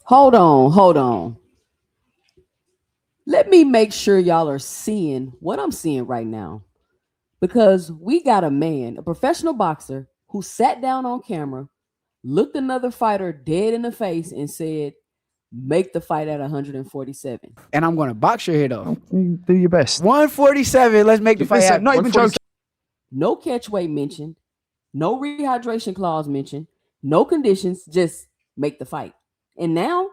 Hold on. Let me make sure y'all are seeing what I'm seeing right now. Because we got a man, a professional boxer, who sat down on camera, looked another fighter dead in the face, and said, make the fight at 147. And I'm going to box your head off. Do your best. 147. Let's make the fight Listen, happen. not even joking. No catch weight mentioned, no rehydration clause mentioned, no conditions, just make the fight. And now,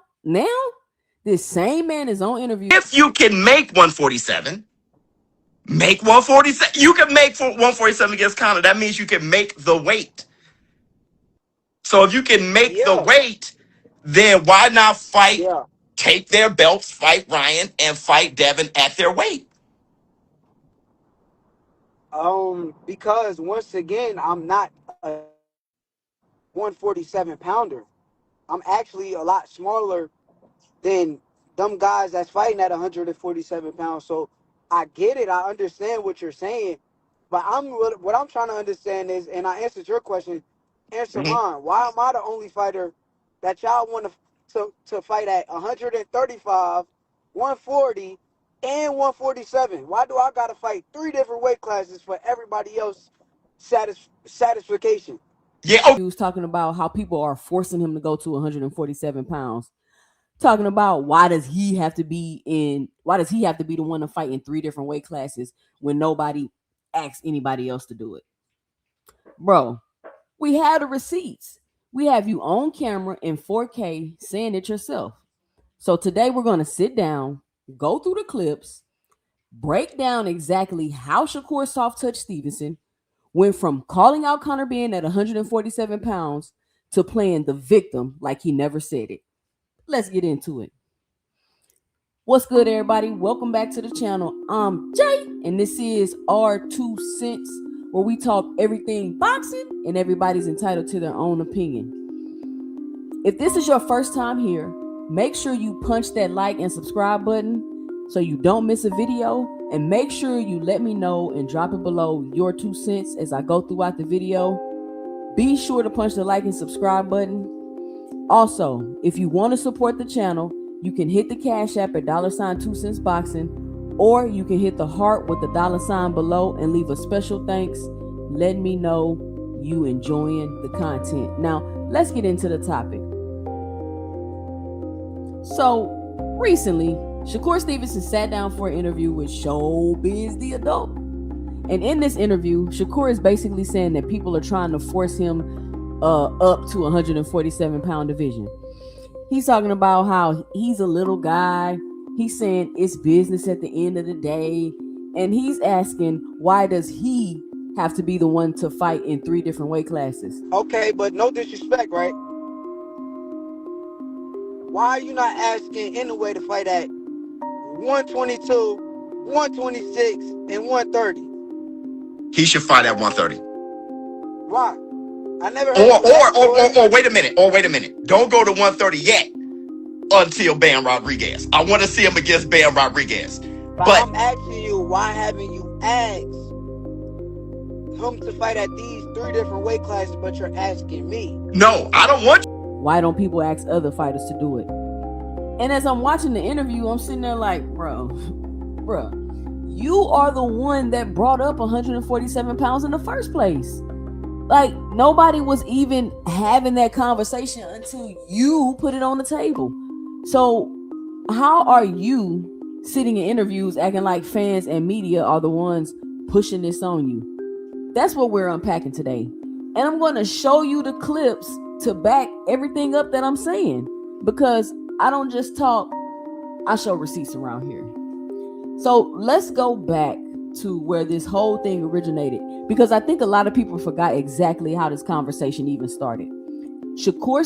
this same man is on interview. If you can make 147, make 147. You can make 147 against Conor. That means you can make the weight. So if you can make the weight, then why not fight, take their belts, fight Ryan, and fight Devin at their weight? Because once again, I'm not a 147 pounder. I'm actually a lot smaller than them guys that's fighting at 147 pounds. So I get it. I understand what you're saying. But what I'm trying to understand is, and I answered your question, answer mine. Why am I the only fighter that y'all want to fight at 135, 140, and 147? Why do I got to fight 3 different weight classes for everybody else satisfaction? Yeah. He was talking about how people are forcing him to go to 147 pounds. Talking about why does he have to be the one to fight in 3 different weight classes when nobody asks anybody else to do it? Bro, we have the receipts. We have you on camera in 4K saying it yourself. So today we're going to sit down, go through the clips, break down exactly how Shakur Soft Touch Stevenson went from calling out Conor Benn at 147 pounds to playing the victim like he never said it. Let's get into it. What's good, everybody? Welcome back to the channel. I'm Jay, and this is our 2 cents, where we talk everything boxing, and everybody's entitled to their own opinion. If this is your first time here, make sure you punch that like and subscribe button so you don't miss a video, and make sure you let me know and drop it below your 2 cents as I go throughout the video. Be sure to punch the like and subscribe button. Also, if you want to support the channel, you can hit the Cash App at $2 cents boxing, or you can hit the heart with the $sign below and leave a special thanks. Let me know you enjoying the content. Now, let's get into the topic. So, recently, Shakur Stevenson sat down for an interview with Showbiz the Adult. And in this interview, Shakur is basically saying that people are trying to force him up to 147 pound division. He's talking about how he's a little guy. He's saying it's business at the end of the day. And he's asking, why does he have to be the one to fight in 3 different weight classes? Okay, but no disrespect, right? Why are you not asking anyway to fight at 122, 126, and 130? He should fight at 130. Why? I never heard or wait a minute. Don't go to 130 yet until Bam Rodriguez. I want to see him against Bam Rodriguez. But I'm asking you, why haven't you asked him to fight at these 3 different weight classes, but you're asking me? No, I don't want. Why don't people ask other fighters to do it? And as I'm watching the interview, I'm sitting there like, bro, you are the one that brought up 147 pounds in the first place. Like, nobody was even having that conversation until you put it on the table. So how are you sitting in interviews acting like fans and media are the ones pushing this on you? That's what we're unpacking today. And I'm going to show you the clips to back everything up that I'm saying, because I don't just talk, I show receipts around here. So let's go back to where this whole thing originated, because I think a lot of people forgot exactly how this conversation even started. Shakur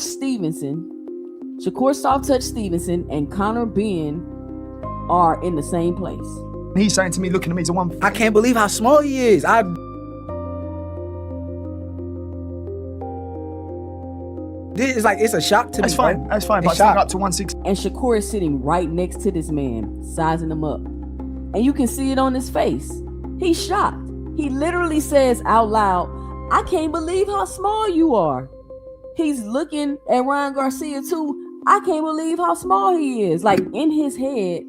Soft Touch Stevenson, and Conor Benn are in the same place. He's saying to me, looking at me, he's a one. I can't believe how small he is. It's like, it's a shock to me. That's fine. That's fine. But up to 160. And Shakur is sitting right next to this man, sizing him up. And you can see it on his face. He's shocked. He literally says out loud, I can't believe how small you are. He's looking at Ryan Garcia too. I can't believe how small he is. Like in his head,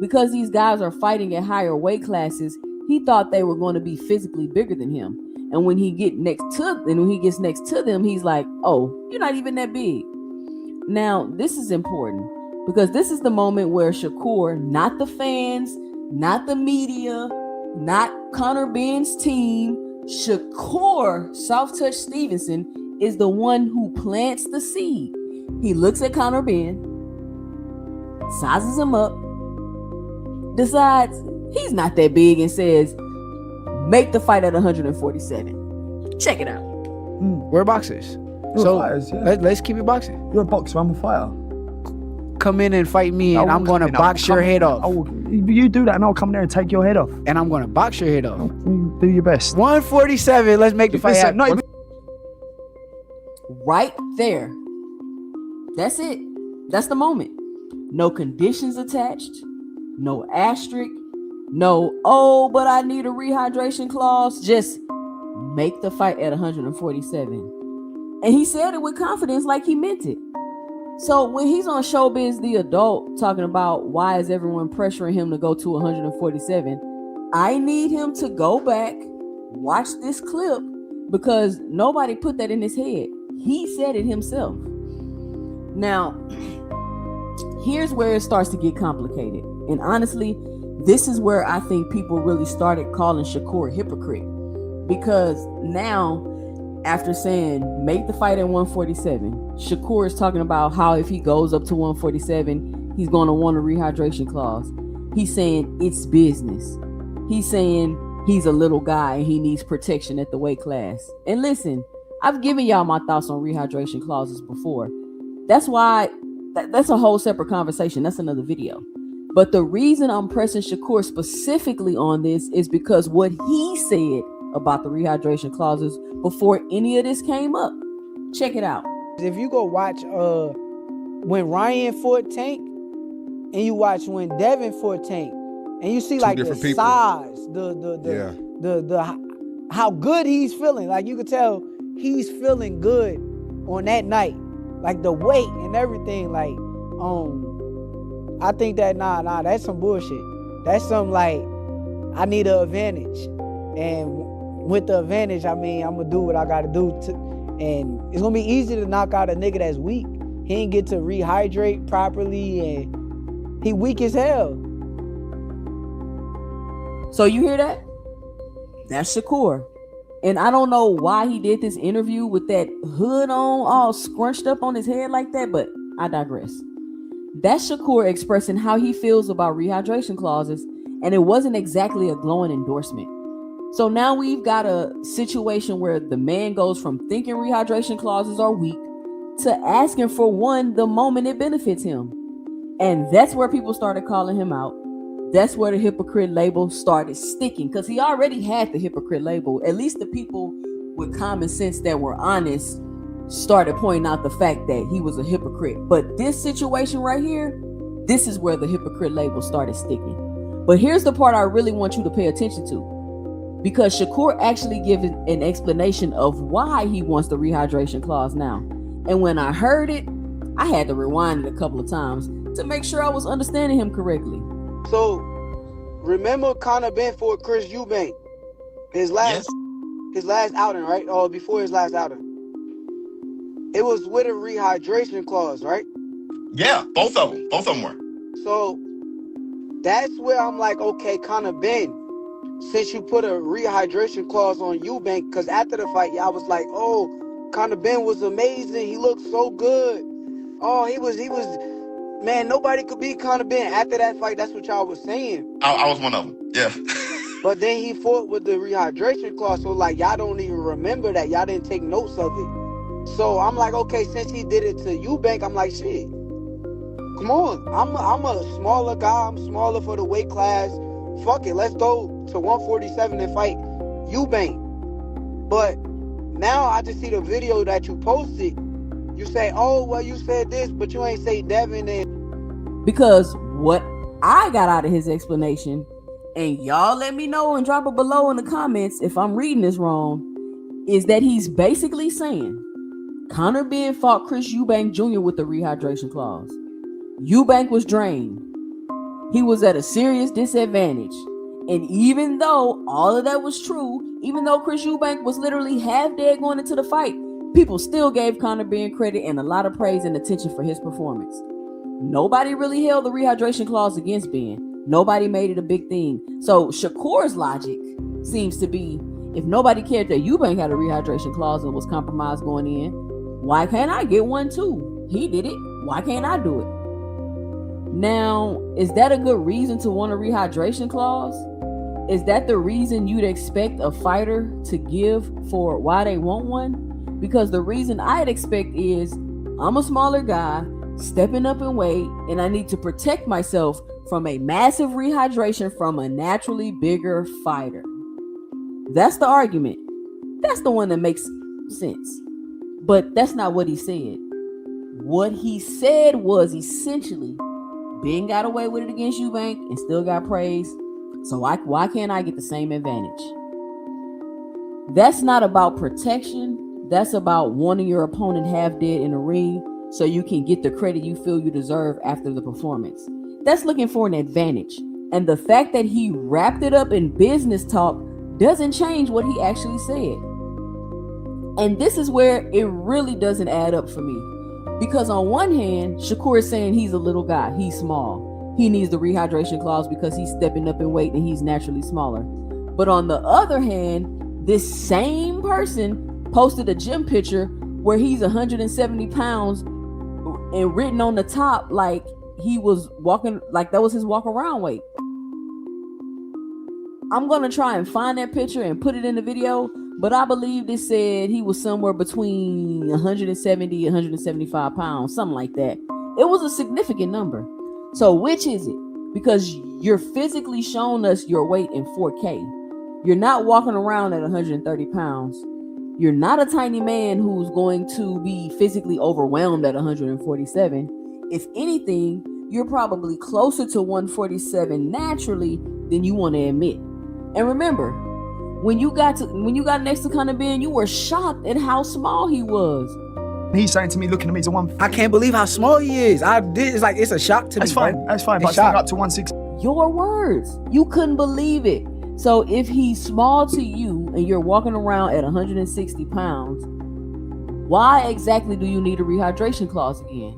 because these guys are fighting at higher weight classes, he thought they were going to be physically bigger than him. And when he gets next to them, he's like, "Oh, you're not even that big." Now, this is important because this is the moment where Shakur, not the fans, not the media, not Conor Benn's team, Shakur Soft Touch Stevenson is the one who plants the seed. He looks at Conor Benn, sizes him up, decides he's not that big, and says, "Make the fight at 147. Check it out. We're boxers. You're fighters, yeah. Let's keep it boxing. You're a boxer, I'm a fighter. Come in and fight me, and I'm going to box your head off. You do that, and I'll come there and take your head off. And I'm going to box your head off. You do your best. 147. Let's make the fight happen. No, Right there. That's it. That's the moment. No conditions attached. No asterisk. No, "Oh, but I need a rehydration clause." Just make the fight at 147. And he said it with confidence like he meant it. So when he's on Showbiz The Adult talking about why is everyone pressuring him to go to 147, I need him to go back, watch this clip, because nobody put that in his head. He said it himself. Now, here's where it starts to get complicated. And honestly, this is where I think people really started calling Shakur a hypocrite. Because now, after saying make the fight at 147, Shakur is talking about how if he goes up to 147, he's going to want a rehydration clause. He's saying it's business. He's saying he's a little guy and he needs protection at the weight class. And listen, I've given y'all my thoughts on rehydration clauses before. That's why that's a whole separate conversation. That's another video. But the reason I'm pressing Shakur specifically on this is because what he said about the rehydration clauses before any of this came up. Check it out. If you go watch when Ryan fought Tank and you watch when Devin fought Tank, and you see like the people. size, the how good he's feeling. Like you could tell he's feeling good on that night. Like the weight and everything. Like I think that nah, that's some bullshit. That's some like I need an advantage. And with the advantage, I mean, I'm gonna do what I gotta do and it's gonna be easy to knock out a nigga that's weak. He ain't get to rehydrate properly and he weak as hell. So you hear that? That's Shakur. And I don't know why he did this interview with that hood on, all scrunched up on his head like that, but I digress. That's Shakur expressing how he feels about rehydration clauses, and it wasn't exactly a glowing endorsement. So now we've got a situation where the man goes from thinking rehydration clauses are weak to asking for one the moment it benefits him. And that's where people started calling him out. That's where the hypocrite label started sticking, because he already had the hypocrite label. At least the people with common sense that were honest started pointing out the fact that he was a hypocrite. But this situation right here, this is where the hypocrite label started sticking. But here's the part I really want you to pay attention to. Because Shakur actually gives an explanation of why he wants the rehydration clause now. And when I heard it, I had to rewind it a couple of times to make sure I was understanding him correctly. So, remember Conor Benn for Chris Eubank? His last outing, right? Or before his last outing. It was with a rehydration clause, right? Yeah, both of them were. So, that's where I'm like, okay, Conor Benn, since you put a rehydration clause on Eubank, because after the fight, y'all was like, oh, Conor Benn was amazing. He looked so good. Oh, he was, man, nobody could beat Conor Benn. After that fight, that's what y'all was saying. I was one of them, yeah. But then he fought with the rehydration clause, so like, y'all don't even remember that. Y'all didn't take notes of it. So I'm like, okay, since he did it to Eubank, I'm like, shit, come on. I'm a smaller guy. I'm smaller for the weight class. Fuck it, let's go to 147 and fight Eubank. But now I just see the video that you posted. You say, oh, well, you said this, but you ain't say Devin. And because what I got out of his explanation, and y'all let me know and drop it below in the comments if I'm reading this wrong, is that he's basically saying Conor Benn fought Chris Eubank Jr. with the rehydration clause. Eubank was drained. He was at a serious disadvantage. And even though all of that was true, even though Chris Eubank was literally half dead going into the fight, people still gave Conor Benn credit and a lot of praise and attention for his performance. Nobody really held the rehydration clause against Ben. Nobody made it a big thing. So Shakur's logic seems to be, if nobody cared that Eubank had a rehydration clause and was compromised going in, why can't I get one too? He did it. Why can't I do it? Now, is that a good reason to want a rehydration clause? Is that the reason you'd expect a fighter to give for why they want one? Because the reason I'd expect is, I'm a smaller guy, stepping up in weight, and I need to protect myself from a massive rehydration from a naturally bigger fighter. That's the argument. That's the one that makes sense. But that's not what he said. What he said was essentially, Ben got away with it against Eubank and still got praise. So why can't I get the same advantage? That's not about protection. That's about wanting your opponent half dead in the ring so you can get the credit you feel you deserve after the performance. That's looking for an advantage. And the fact that he wrapped it up in business talk doesn't change what he actually said. And this is where it really doesn't add up for me. Because on one hand, Shakur is saying he's a little guy. He's small. He needs the rehydration clause because he's stepping up in weight and he's naturally smaller. But on the other hand, this same person posted a gym picture where he's 170 pounds and written on the top like he was walking, like that was his walk around weight. I'm going to try and find that picture and put it in the video, but I believe this said he was somewhere between 170 and 175 pounds, something like that. It was a significant number. So which is it? Because you're physically showing us your weight in 4K. You're not walking around at 130 pounds. You're not a tiny man who's going to be physically overwhelmed at 147. If anything, you're probably closer to 147 naturally than you want to admit. And remember, when you got next to Conor Benn, you were shocked at how small he was. He's saying to me, looking at me, he's a 150. I can't believe how small he is. It's a shock to me. That's fine. Bro. That's fine. It's But still up to 160. Your words. You couldn't believe it. So if he's small to you and you're walking around at 160 pounds, why exactly do you need a rehydration clause again?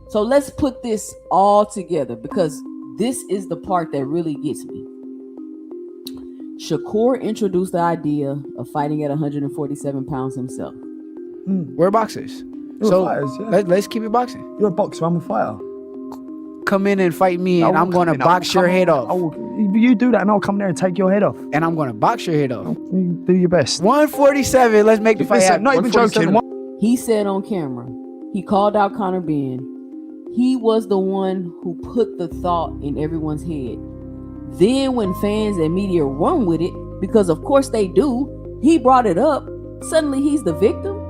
So let's put this all together because this is the part that really gets me. Shakur introduced the idea of fighting at 147 pounds himself. We're boxers. You're fighters, yeah. let's keep it boxing. You're a boxer, I'm a fighter. Come in and fight me and I'm going to box your head off. You do that and I'll come there and take your head off. And I'm going to box your head off. You do your best. 147, let's make the fight happen. Not even joking. He said on camera, he called out Conor Benn. He was the one who put the thought in everyone's head. Then when fans and media run with it, because of course they do, he brought it up. Suddenly he's the victim.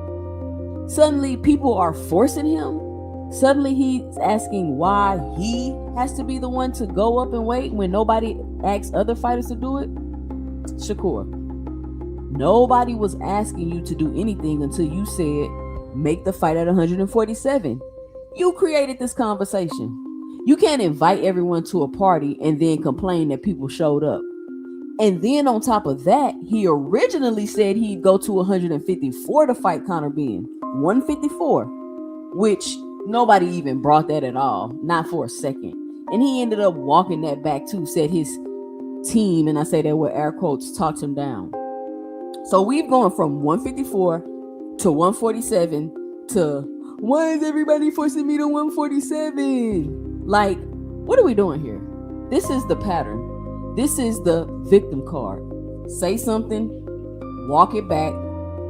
Suddenly people are forcing him. Suddenly he's asking why he has to be the one to go up and weight when nobody asks other fighters to do it. Shakur, nobody was asking you to do anything until you said, make the fight at 147. You created this conversation. You can't invite everyone to a party and then complain that people showed up. And then on top of that, he originally said he'd go to 154 to fight Conor Benn. 154, which nobody even brought that at all, not for a second. And he ended up walking that back too, said his team, and I say that with air quotes, talked him down. So we've gone from 154 to 147 to, why is everybody forcing me to 147? Like, what are we doing here? This is the pattern. This is the victim card. Say something, walk it back,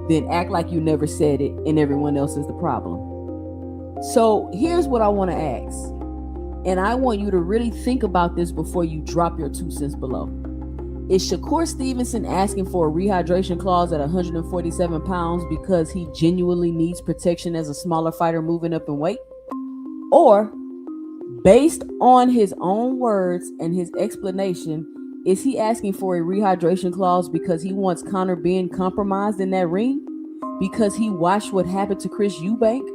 then act like you never said it and everyone else is the problem. So here's what I want to ask. And I want you to really think about this before you drop your 2 cents below. Is Shakur Stevenson asking for a rehydration clause at 147 pounds because he genuinely needs protection as a smaller fighter moving up in weight? Or, based on his own words and his explanation, is he asking for a rehydration clause because he wants Conor Benn compromised in that ring? because he watched what happened to Chris Eubank,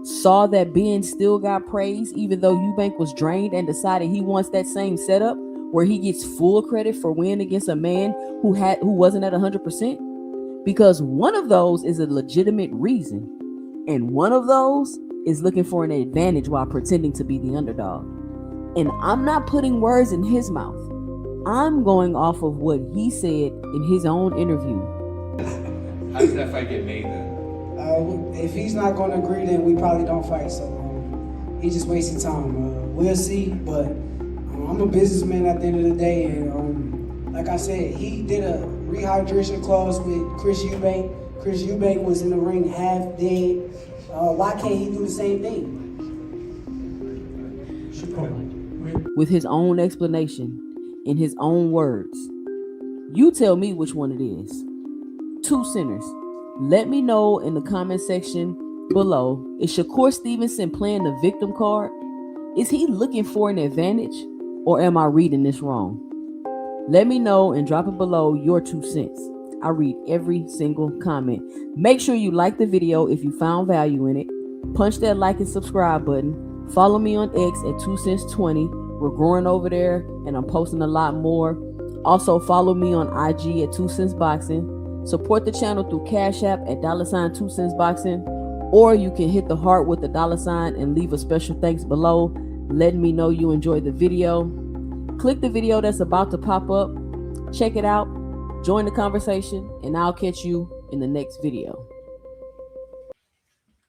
saw that Ben still got praise even though Eubank was drained, and decided he wants that same setup where he gets full credit for winning against a man who wasn't at 100%? Because one of those is a legitimate reason, and one of those is looking for an advantage while pretending to be the underdog. And I'm not putting words in his mouth. I'm going off of what he said in his own interview. How does that fight get made then? If he's not going to agree, then we probably don't fight. So he's just wasting time. We'll see. But I'm a businessman at the end of the day. And like I said, he did a rehydration clause with Chris Eubank. Chris Eubank was in the ring half dead. Why can't he do the same thing? With his own explanation, in his own words. You tell me which one it is. Two Sinners. Let me know in the comment section below. Is Shakur Stevenson playing the victim card? Is he looking for an advantage? Or am I reading this wrong? Let me know and drop it below your 2 cents. I read every single comment. Make sure you like the video if you found value in it. Punch that like and subscribe button. Follow me on X at 2cents20. We're growing over there and I'm posting a lot more. Also follow me on IG at 2 Cents Boxing. Support the channel through Cash App at $ 2 Cents Boxing. Or you can hit the heart with the $ and leave a special thanks below, letting me know you enjoyed the video. Click the video that's about to pop up. Check it out. Join the conversation, and I'll catch you in the next video.